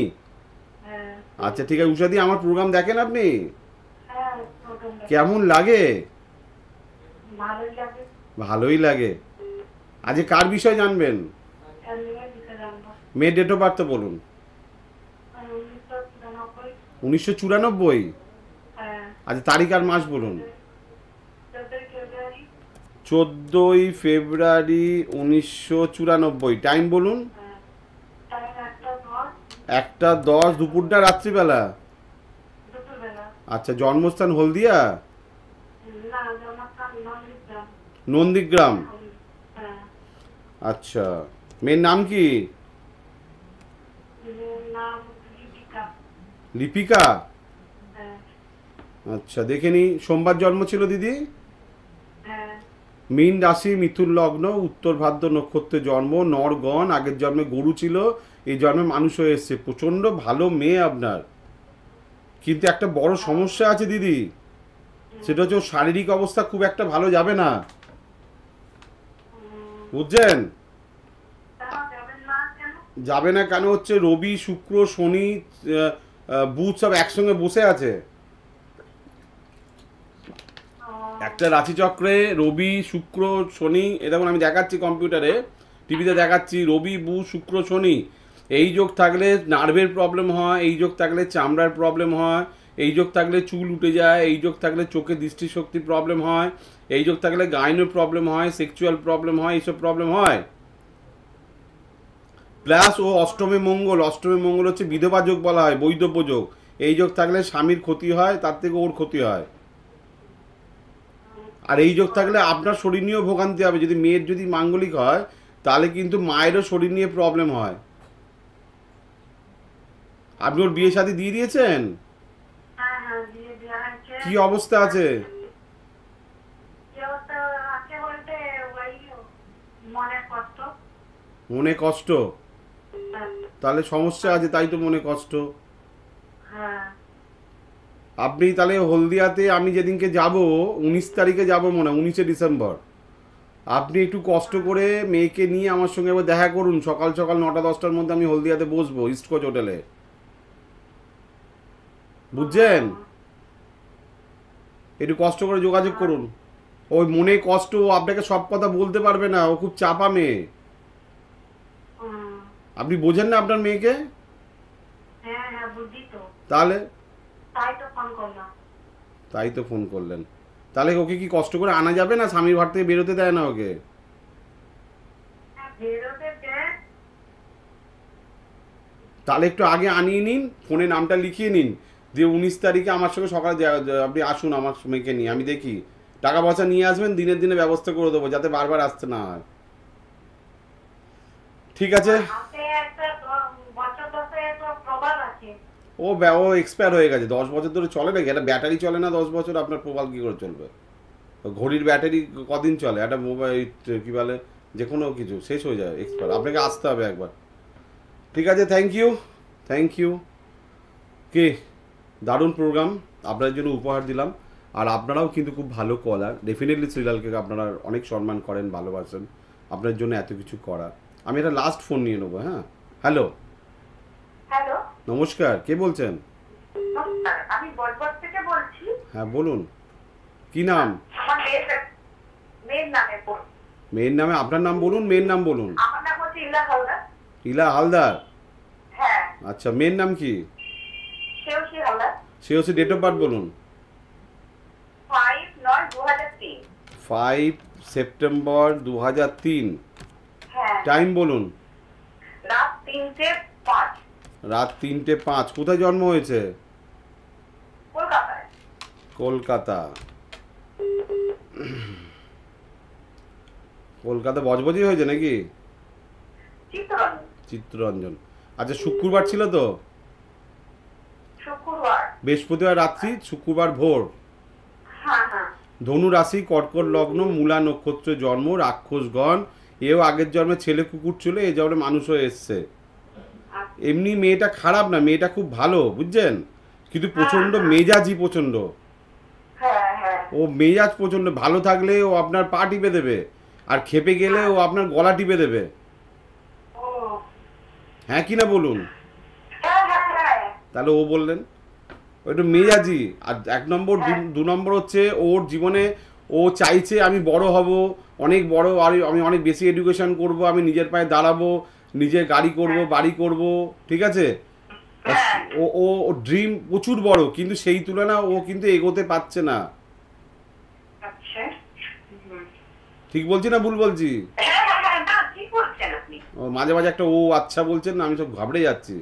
হ্যাঁ আচ্ছা ঠিক আছে। উষাদি, আমার প্রোগ্রাম দেখেন আপনি? হ্যাঁ, প্রথমটা কেমন লাগে? ভালোই লাগে। ভালোই লাগে। আজ কার বিষয় জানবেন? এমনিও দিতে জানবো। মেয়ের ডেট অফ বার্থ তো বলুন। 1994। 1994? হ্যাঁ, আচ্ছা তারিখ আর মাস বলুন। 14 ফেব্রুয়ারি। 14 ফেব্রুয়ারি 1994। টাইম বলুন। হ্যাঁ, টাইম 1:10। 1:10 দুপুরটা, রাত্রিবেলা? দুপুরবেলা। আচ্ছা, জন্মস্থান হলদিয়া? না, জনস্থান নন্দীগ্রাম। নন্দীগ্রাম? হ্যাঁ, আচ্ছা, মেয়ের নাম কি? নাম লিপিকা। লিপিকা? হ্যাঁ আচ্ছা দেখে নি। সোমবার জন্ম ছিল দিদি? হ্যাঁ। মীন রাশি, মিথুন লগ্ন, উত্তর ভাদ্র নক্ষত্রে জন্ম, নরগণ, আগের জন্মে গরু ছিল, এই জন্মে মানুষ হয়ে এসছে। প্রচণ্ড ভালো মেয়ে আপনার, কিন্তু একটা বড় সমস্যা আছে দিদি, সেটা হচ্ছে ওর শারীরিক অবস্থা খুব একটা ভালো যাবে না, বুঝছেন? যাবে না কেন হচ্ছে, রবি, শুক্র, শনি, বুধ সব একসঙ্গে বসে আছে। একটা রাশিচক্রে রবি, শুক্র, শনি, এরকম আমি দেখাচ্ছি কম্পিউটারে, টিভিতে দেখাচ্ছি, রবি, বুধ, শুক্র, শনি, এই যোগ থাকলে নার্ভের প্রবলেম হয়, এই যোগ থাকলে চামড়ার প্রবলেম হয়, এই যোগ থাকলে চুল উঠে যায়, এই যোগ থাকলে চোখে দৃষ্টিশক্তির প্রবলেম হয়, এই যোগ থাকলে গাইনোর প্রবলেম হয়, সেক্সুয়াল প্রবলেম হয়, এইসব প্রবলেম হয়। প্লাস ও অষ্টমে মঙ্গল, অষ্টমে মঙ্গল হচ্ছে বিধবা যোগ বলা হয়, বৈধব্য যোগ। এই যোগ থাকলে স্বামীর ক্ষতি হয়, তার থেকে ওর ক্ষতি হয়। আর এই যোগ থাকলে আপনার শরীর নিয়েও ভোগান্তি হবে। যদি মেয়ের যদি মাঙ্গলিক হয় তাহলে কিন্তু মায়েরও শরীর নিয়ে প্রবলেম হয়। আপনি ওর বিয়ে শাদী দিয়ে দিয়েছেন? হ্যাঁ হ্যাঁ, দিয়ে দেওয়া হয়েছে। কি অবস্থা আছে? কি অবস্থা আছে বলতে ওই মনে কষ্ট। মনে কষ্ট? হ্যাঁ, তাহলে সমস্যা আছে, তাই তো মনে কষ্ট। হ্যাঁ আপনি তাহলে হলদিয়াতে আমি যেদিনকে যাব 19 তারিখে যাব, মনে হয় 19শে ডিসেম্বর, আপনি একটু কষ্ট করে মেয়েকে নিয়ে আমার সঙ্গে একবার দেখা করুন। সকাল সকাল 9টা-10টার মধ্যে আমি হলদিয়াতে বসবো, ইস্ট কোচ হোটেলে, বুঝছেন? একটু কষ্ট করে যোগাযোগ করুন। ওই মনে কষ্ট, ও আপনাকে সব কথা বলতে পারবে না, ও খুব চাপা মেয়ে। আপনি বোঝেন না আপনার মেয়েকে? হ্যাঁ হ্যাঁ, বুঝি তো, তাহলে তাই তো ফোন করলাম। তাই তো ফোন করলেন। তাহলে ওকে কি কষ্ট করে আনা যাবে না? স্বামীর ঘর থেকে বেরোতে দেয় না ওকে? হ্যাঁ, বেরোতে দেয়। তাহলে একটু আগে আনিয়ে নিন, ফোনে নামটা লিখিয়ে নিন, যে 19 তারিখে আমার সঙ্গে সকালে আপনি আসুন আমার মেয়েকে নিয়ে, আমি দেখি টাকা পয়সা নিয়ে আসবেন, দিনের দিনে ব্যবস্থা করে দেবো, যাতে বারবার আসতে না হয়। ঠিক আছে? হাতে একটা বছর দশে তো প্রবাল আছে। ও এক্সপায়ার হয়ে গেছে, 10 বছর ধরে চলে নাকি? একটা ব্যাটারি চলে না 10 বছর, আপনার প্রবাল কী করে চলবে? ঘড়ির ব্যাটারি কদিন চলে? একটা মোবাইল কী বলে, যে কোনো কিছু শেষ হয়ে যায়, এক্সপায়ার। আপনাকে আসতে হবে একবার। ঠিক আছে, থ্যাংক ইউ, থ্যাংক ইউ। কে দারুণ প্রোগ্রাম আপনাদের জন্য উপহার দিলাম। আর আপনারাও কিন্তু খুব ভালো কলার, ডেফিনেটলি শ্রীলালকে আপনারা অনেক সম্মান করেন, ভালোবাসেন, আপনার জন্য এত কিছু করা। আমি একটা লাস্ট ফোন নিয়ে নেবো। হ্যাঁ, হ্যালো, হ্যালো, নমস্কার, কে বলছেন? নমস্কার, আমি বজবজ থেকে বলছি। হ্যাঁ বলুন, কি নাম? আমার মেয়ের নামে বলুন। মেয়ের নামে? আপনার নাম বলুন, মেয়ের নাম বলুন। আমার নাম হচ্ছে ইলা হালদার। ইলা হালদার? হ্যাঁ। আচ্ছা, মেয়ের নাম কি? Shreyasi Haldar. Shreyasi, date of birth বলুন। 5/9/2003। 5 সেপ্টেম্বর 2003। হ্যাঁ। টাইম বলুন। রাত 3:05। রাত 3:05। কোথায় জন্ম হয়েছে? কলকাতায়। কলকাতা। কলকাতা বজবজি হয়েছে নাকি? চিত্তরঞ্জন। চিত্তরঞ্জন। আচ্ছা, শুক্রবার ছিল তো? শুক্রবার। বৃহস্পতিবার রাত্রি, শুক্রবার ভোর। হ্যাঁ হ্যাঁ। ধনু রাশি, কর্কট লগ্ন, মূলা নক্ষত্র জন্ম, রাক্ষসগণ। এও আগের জন্মে ছেলে কুকুর ছিল, এই জন্মে মানুষ হয়ে এসছে। এমনি মেয়েটা খারাপ না, মেয়েটা খুব ভালো, বুঝছেন? কিন্তু প্রচন্ড মেজাজি, প্রচন্ড। হ্যাঁ হ্যাঁ। ও মেজাজ প্রচন্ড ভালো থাকলে ও আপনার পা টিপে দেবে, আর খেপে গেলে ও আপনার গলা টিপে দেবে। ও। হ্যাঁ কি না বলুন? হ্যাঁ হ্যাঁ হ্যাঁ। তাহলে ও বললেন ওইটা মেজাজি। আর 1 নম্বর, 2 নম্বর হচ্ছে ওর জীবনে ও চাইছে আমি বড় হব, অনেক বড়, আর আমি অনেক বেশি এডুকেশন করব, আমি নিজের পায়ে দাঁড়াবো, নিজের গাড়ি করব, বাড়ি করব, ঠিক আছে? ও ও ড্রিম প্রচুর বড়, কিন্তু সেই তুলনা ও কিন্তু এগোতে পারছে না। আচ্ছা। ঠিক বলছি না ভুল বলছি? হ্যাঁ হ্যাঁ হ্যাঁ, না ঠিক বলছেন আপনি। ও মাঝে মাঝে একটা ও আচ্ছা বলছেন না, আমি সব ঘাবড়ে যাচ্ছি।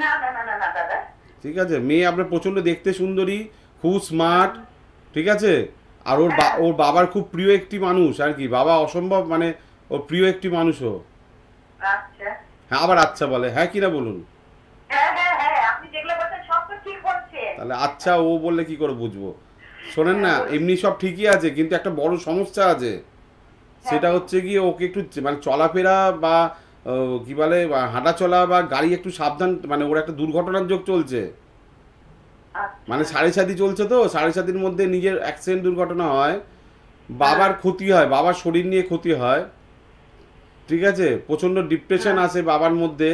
না না না না না দাদা। ঠিক আছে, মেয়ে আপনার প্রচন্ড দেখতে সুন্দরী, খুব স্মার্ট, ঠিক আছে? আর ওর বাবার খুব প্রিয় একটি মানুষ আর কি, বাবা অসম্ভব মানে ওর প্রিয় একটি মানুষও। আচ্ছা। হ্যাঁ, আবার আচ্ছা বলে, হ্যাঁ কি না বলুন? হ্যাঁ হ্যাঁ হ্যাঁ, আপনি যেগুলো বলছেন সব তো ঠিক বলছেন। তাহলে আচ্ছা ও বললে কি করে বুঝবো? শোনেন না, এমনি সব ঠিকই আছে, কিন্তু একটা বড় সমস্যা আছে। সেটা হচ্ছে কি, ওকে একটু মানে চলাফেরা বা কি বলে হাঁটা চলা বা গাড়ি একটু সাবধান, মানে ওর একটা দুর্ঘটনার যোগ চলছে। মানে 7.5 চলছে তো, 7.5 মধ্যে নিজের অ্যাক্সিডেন্ট দুর্ঘটনা হয়, বাবার ক্ষতি হয়, বাবার শরীর নিয়ে ক্ষতি হয়, ঠিক আছে? প্রচন্ড ডিপ্রেশন আসে বাবার মধ্যে,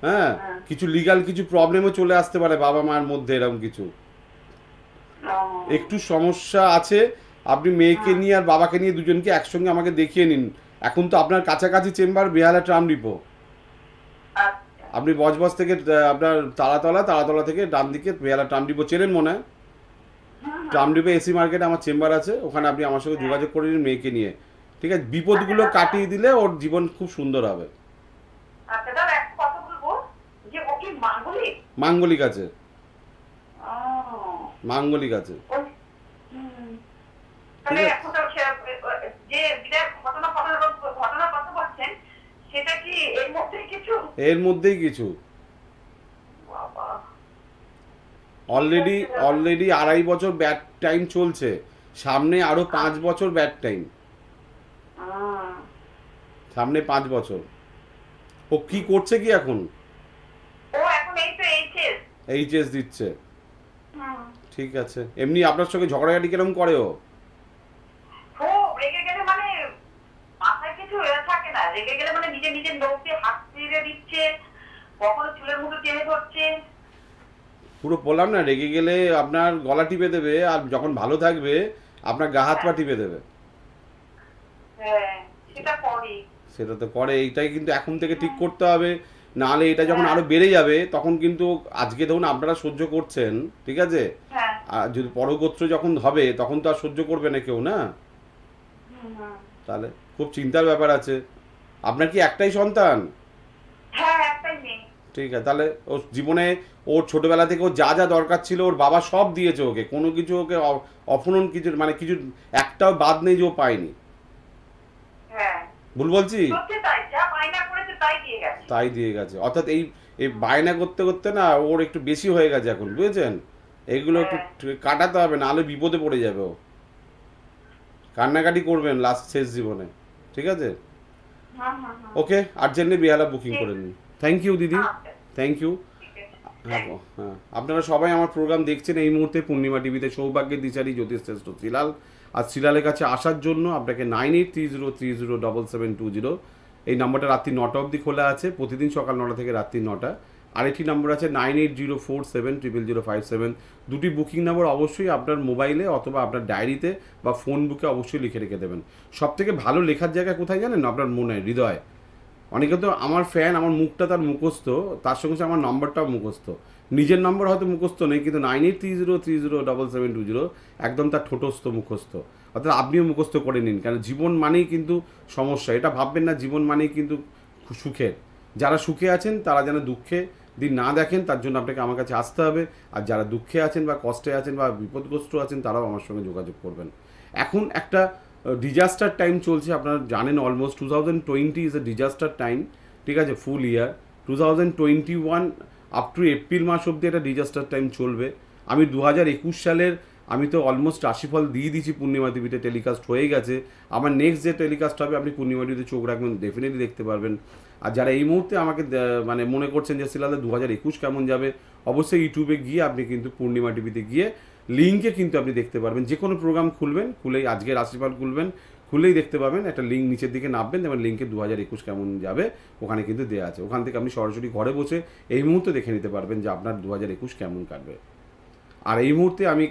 হ্যাঁ, কিছু লিগাল কিছু প্রবলেমও চলে আসতে পারে বাবা মার মধ্যে, এরকম কিছু একটু সমস্যা আছে। আপনি মেয়েকে নিয়ে আর বাবাকে নিয়ে দুজনকে একসঙ্গে আমাকে দেখিয়ে নিন। এখন তো আপনার কাছাকাছি চেম্বার বেহালা ট্রাম ডিপো। আপনি বজবজ থেকে আপনার তারাতলা থেকে ডান দিকে বেহালা ট্রাম ডিপো চেনেন মনে হয়? ট্রাম ডিপো এসি মার্কেটে আমার চেম্বার আছে, ওখানে আপনি আমার সঙ্গে যোগাযোগ করে নিন মেয়েকে নিয়ে, ঠিক আছে? বিপদগুলো কাটিয়ে দিলে ওর জীবন খুব সুন্দর হবে। আচ্ছা দাদা, একটা কথা বলবো, যে ও কি মাঙ্গলিক? মাঙ্গলিক আছে, মাঙ্গলিক আছে। তাহলে এখন তো যে ঘটনার কথা বলছেন, সেটা কি এর মধ্যেই কিছু? এর মধ্যেই কিছু। অলরেডি 2.5 বছর ব্যাড টাইম চলছে, সামনে আরো 5 বছর ব্যাড টাইম, সামনে 5 বছর। ও কি করছে কি এখন? ও এখন এই তো এইচএস দিচ্ছে। ঠিক আছে। এমনি আপনার সঙ্গে ঝগড়াঝাটি কিরকম করে ও? রেগে গেলে মানে মাথায় কিছু থাকে না, রেগে গেলে মানে নিজে নৌকে হাত ছিঁড়ে দিচ্ছে, কখনো চুলের মুঠো টেনে ধরছে। পুরো বললাম না, রেগে গেলে আপনার গলা টিপে দেবে, আর যখন ভালো থাকবে আপনার গা হাত পা টিপে দেবে। হ্যাঁ, সেটা করে। সেটা তো করে, এইটাই কিন্তু এখন থেকে ঠিক করতে হবে, নাহলে এটা যখন আরো বেড়ে যাবে তখন কিন্তু, আজকে ধরুন আপনারা সহ্য করছেন, ঠিক আছে? আর যদি পরগোত্র যখন হবে তখন তো আর সহ্য করবে না কেউ, না? তাহলে খুব চিন্তার ব্যাপার আছে। আপনার কি একটাই সন্তান? হ্যাঁ, একটাই মেয়ে। ঠিক আছে, তাহলে ওর জীবনে ওর ছোটবেলা থেকে ওর যা যা দরকার ছিল ওর বাবা সব দিয়েছে ওকে, কোনো কিছু ওকে অফুরন কিছু মানে কিছু একটাও বাদ নেই যে ও পায়নি। হ্যাঁ, ভুল বলছি? তাই দিয়ে গেছে। অর্থাৎ এই বায়না করতে করতে না ওর একটু বেশি হয়ে গেছে এখন, বুঝেছেন? এইগুলো একটু কাটাতে হবে, নাহলে বিপদে পড়ে যাবে ও। কান্নাকাটি করবেন লাস্ট শেষ জীবনে, ঠিক আছে? ওকে, আর্জেন্টলি বেহালা বুকিং করে নিন। থ্যাংক ইউ দিদি, থ্যাংক ইউ। হ্যাঁ হ্যাঁ, আপনারা সবাই আমার প্রোগ্রাম দেখছেন এই মুহূর্তে পূর্ণিমা টিভিতে। সৌভাগ্যের দিশারি জ্যোতিষশ্রেষ্ঠ শ্রীলাল। আর শ্রীলালের কাছে আসার জন্য আপনাকে 9830307720 এই নাম্বারটা রাত্রি 9টা অবধি খোলা আছে, প্রতিদিন সকাল 9টা থেকে রাত্রি 9টা। আরেকটি নম্বর আছে 9804700057। দুটি বুকিং নাম্বার অবশ্যই আপনার মোবাইলে অথবা আপনার ডায়েরিতে বা ফোন বুকে অবশ্যই লিখে রেখে দেবেন। সবথেকে ভালো লেখার জায়গা কোথায় জানেন? আপনার মনে, হৃদয়। অনেকে তো আমার ফ্যান, আমার মুখটা তার মুখস্থ, তার সঙ্গে সঙ্গে আমার নম্বরটাও মুখস্থ। নিজের নম্বর হয়তো মুখস্থ নেই, কিন্তু 9830307720 একদম তার ঠোঁটস্থ মুখস্থ। অর্থাৎ আপনিও মুখস্থ করে নিন, কারণ জীবন মানেই কিন্তু সমস্যা। এটা ভাববেন না জীবন মানেই কিন্তু সুখের। যারা সুখে আছেন তারা যেন দুঃখে দিন না দেখেন, তার জন্য আপনাকে আমার কাছে আসতে হবে। আর যারা দুঃখে আছেন বা কষ্টে আছেন বা বিপদগ্রস্ত আছেন তারাও আমার সঙ্গে যোগাযোগ করবেন। এখন একটা ডিজাস্টার টাইম চলছে, আপনারা জানেন almost 2020 is a disaster time, ঠিক আছে, ফুল ইয়ার। 2021 আপ টু এপ্রিল মাস অবধি একটা ডিজাস্টার টাইম চলবে। আমি 2021 সালের আমি তো অলমোস্ট রাশিফল দিয়ে দিয়েছি, পূর্ণিমা টিভিতে টেলিকাস্ট হয়ে গেছে। আমার নেক্সট যে টেলিকাস্ট হবে আপনি পূর্ণিমা টিভিতে চোখ রাখবেন, ডেফিনেটলি দেখতে পারবেন। আর যারা এই মুহূর্তে আমাকে মানে মনে করছেন যে শ্রীলালদা 2021 কেমন যাবে, অবশ্যই ইউটিউবে গিয়ে আপনি কিন্তু পূর্ণিমা টিভিতে গিয়ে লিঙ্কে কিন্তু আপনি দেখতে পারবেন। যে কোনো প্রোগ্রাম খুলবেন, খুলেই আজকে রাশিফল খুলবেন, খুলেই দেখতে পাবেন একটা লিঙ্ক নিচের দিকে নামবেন, যেমন লিঙ্কে 2021 কেমন যাবে ওখানে কিন্তু দেওয়া আছে। ওখান থেকে আপনি সরাসরি ঘরে বসে এই মুহূর্তে দেখে নিতে পারবেন যে আপনার 2021 কেমন কাটবে। আর এই মুহূর্তে আমি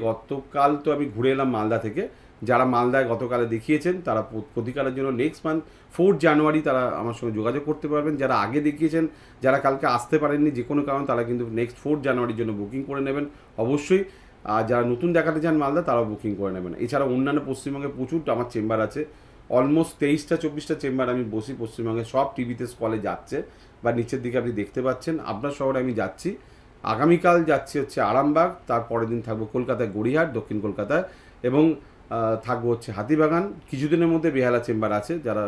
গতকাল তো আমি ঘুরে এলাম মালদা থেকে। যারা মালদায় গতকালে দেখিয়েছেন তারা প্রতিকারের জন্য নেক্সট মান্থ 4 জানুয়ারি তারা আমার সঙ্গে যোগাযোগ করতে পারবেন। যারা আগে দেখিয়েছেন, যারা কালকে আসতে পারেননি যে কোনো কারণ, তারা কিন্তু নেক্সট 4 জানুয়ারির জন্য বুকিং করে নেবেন অবশ্যই। আর যারা নতুন দেখাতে চান মালদা তারাও বুকিং করে নেবেন। এছাড়া অন্যান্য পশ্চিমবঙ্গে প্রচুর আমার চেম্বার আছে, অলমোস্ট 23টা-24টা চেম্বার আমি বসি পশ্চিমবঙ্গে, সব টিভিতে স্কলে যাচ্ছে বা নিচের দিকে আপনি দেখতে পাচ্ছেন। আপনার শহরে আমি যাচ্ছি, আগামীকাল যাচ্ছি হচ্ছে আরামবাগ, তারপরের দিন থাকবো কলকাতায় গড়িয়াহাট দক্ষিণ কলকাতায়, এবং থাকবো হচ্ছে হাতিবাগান। কিছুদিনের মধ্যে বেহালা চেম্বার আছে যারা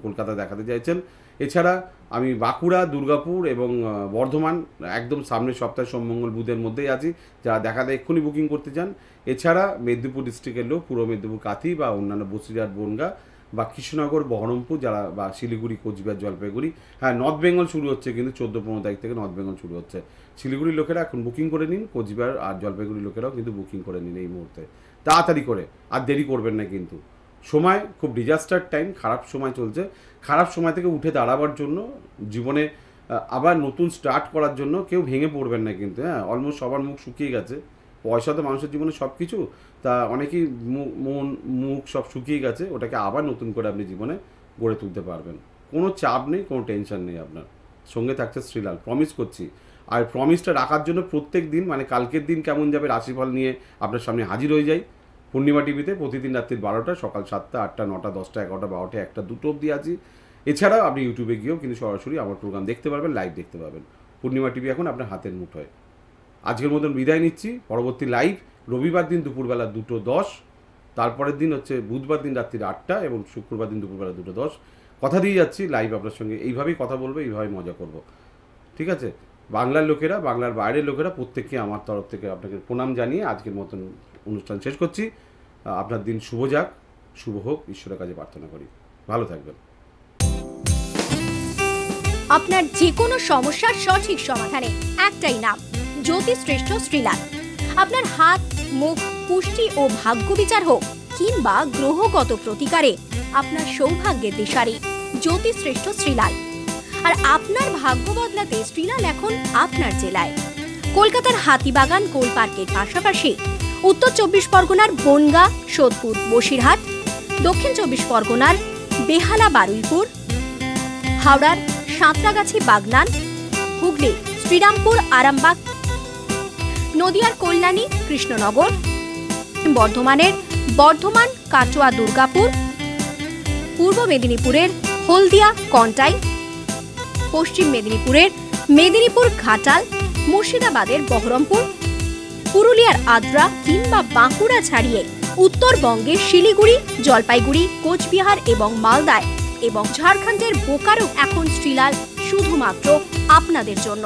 কলকাতা দেখাতে চাইছেন। এছাড়া আমি বাঁকুড়া, দুর্গাপুর এবং বর্ধমান একদম সামনের সপ্তাহে সোমমঙ্গল বুধের মধ্যেই আছি, যারা দেখাতে এক্ষুনি বুকিং করতে চান। এছাড়া মেদিনীপুর ডিস্ট্রিক্টের লোক পূর্ব মেদিনীপুর কাথি বা অন্যান্য বসিরহাট বনগাঁ বা কৃষ্ণনগর বহরমপুর, যারা বা শিলিগুড়ি, কোচবিহার, জলপাইগুড়ি, হ্যাঁ নর্থ বেঙ্গল শুরু হচ্ছে কিন্তু 14-15 তারিখ থেকে নর্থ বেঙ্গল শুরু হচ্ছে। শিলিগুড়ির লোকেরা এখন বুকিং করে নিন, কোচবিহার আর জলপাইগুড়ির লোকেরাও কিন্তু বুকিং করে নিন এই মুহূর্তে তাড়াতাড়ি করে, আর দেরি করবেন না। কিন্তু সময় খুব ডিজাস্টার টাইম, খারাপ সময় চলছে। খারাপ সময় থেকে উঠে দাঁড়াবার জন্য, জীবনে আবার নতুন স্টার্ট করার জন্য কেউ ভেঙে পড়বেন না কিন্তু। হ্যাঁ, অলমোস্ট সবার মুখ শুকিয়ে গেছে, পয়সা তো মানুষের জীবনে সব কিছু, তা অনেকেই মুখ সব শুকিয়ে গেছে, ওটাকে আবার নতুন করে আপনি জীবনে গড়ে তুলতে পারবেন। কোনো চাপ নেই, কোনো টেনশন নেই। আপনার সঙ্গে থাকছে শ্রীলাল, প্রমিস করছি। আর প্রমিসটা রাখার জন্য প্রত্যেক দিন, মানে কালকের দিন কেমন যাবে রাশিফল নিয়ে আপনার সামনে হাজির হয়ে যাই পূর্ণিমা টিভিতে প্রতিদিন রাত্রি 12টা, সকাল 7টা, 8টা, 9টা, 10টা, 11টা, 12টা, 1টা, 2টো অবধি আছি। এছাড়াও আপনি ইউটিউবে গিয়েও কিন্তু সরাসরি আমার প্রোগ্রাম দেখতে পারবেন, লাইভ দেখতে পাবেন। পূর্ণিমা টিভি এখন আপনার হাতের মুঠোয়। আজকের মতন বিদায় নিচ্ছি। পরবর্তী লাইভ রবিবার দিন দুপুরবেলা 2:10, তারপরের দিন হচ্ছে বুধবার দিন রাত্রি 8টা এবং শুক্রবার দিন দুপুরবেলা 2:10। কথা দিয়ে যাচ্ছি লাইভ আপনার সঙ্গে এইভাবেই কথা বলবো, এইভাবেই মজা করব, ঠিক আছে। বাংলার লোকেরা, বাংলার বাইরের লোকেরা প্রত্যেককে আমার তরফ থেকে আপনাকে প্রণাম জানিয়ে আজকের মতন অনুষ্ঠান শেষ করছি। আপনার দিন শুভ যাক, শুভ হোক, ঈশ্বরের কাছে প্রার্থনা করি। ভালো থাকবেন। আপনার যে কোনো সমস্যার সঠিক সমাধানে একটাই নাম, জ্যোতিশ্রেষ্ঠ শ্রীলাল। আপনার হাত, মুখ, পুষ্টি ও ভাগ্য বিচার হোক কিংবা গ্রহগত প্রতিকারে আপনার সৌভাগ্যের দিশারি জ্যোতিশ্রেষ্ঠ শ্রীলাল। আর আপনার ভাগ্য বদলাতে শ্রীলাল এখন আপনার জেলায়। কলকাতার হাতিবাগান কোল পার্কের পাশাপাশি উত্তর 24 পরগনার বনগাঁ, সোদপুর, বসিরহাট, দক্ষিণ 24 পরগনার বেহালা, বারুইপুর, হাওড়ার সাঁতরাগাছি, বাগনান, হুগলি শ্রীরামপুর, আরামবাগ, নদিয়ার কল্যাণী, কৃষ্ণনগর, বর্ধমানের বর্ধমান, কাটোয়া, দুর্গাপুর, পূর্ব মেদিনীপুরের হলদিয়া, কন্টাই, পশ্চিম মেদিনীপুরের মেদিনীপুর, ঘাটাল, মুর্শিদাবাদের বহরমপুর, পুরুলিয়ার আদ্রা কিংবা বাঁকুড়া ছাড়িয়ে উত্তরবঙ্গের শিলিগুড়ি, জলপাইগুড়ি, কোচবিহার এবং মালদায় এবং ঝাড়খণ্ডের বোকারো এখন শ্রীলাল শুধুমাত্র আপনাদের জন্য।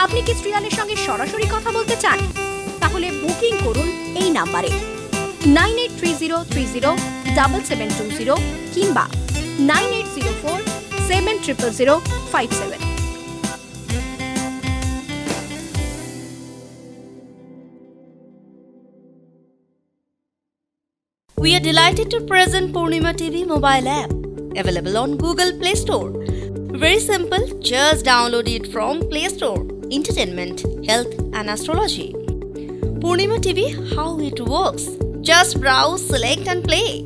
আপনি কি শ্রীলালের সঙ্গে সরাসরি কথা বলতে চান? তাহলে বুকিং করুন এই নাম্বারে 9830307720 কিংবা 9804700057। We are delighted to present Purnima TV mobile app, available on Google Play Store. Very simple, just download it from Play Store. Entertainment, health and astrology. Purnima TV, how it works. Just browse, select and play.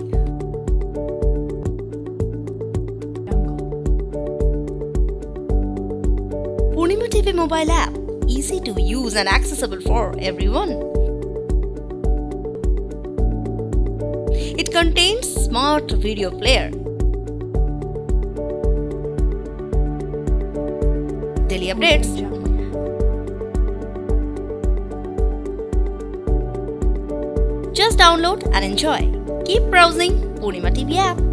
Purnima TV mobile app, easy to use and accessible for everyone. It contains smart video player, daily updates, just download and enjoy. Keep browsing Purnima TV app.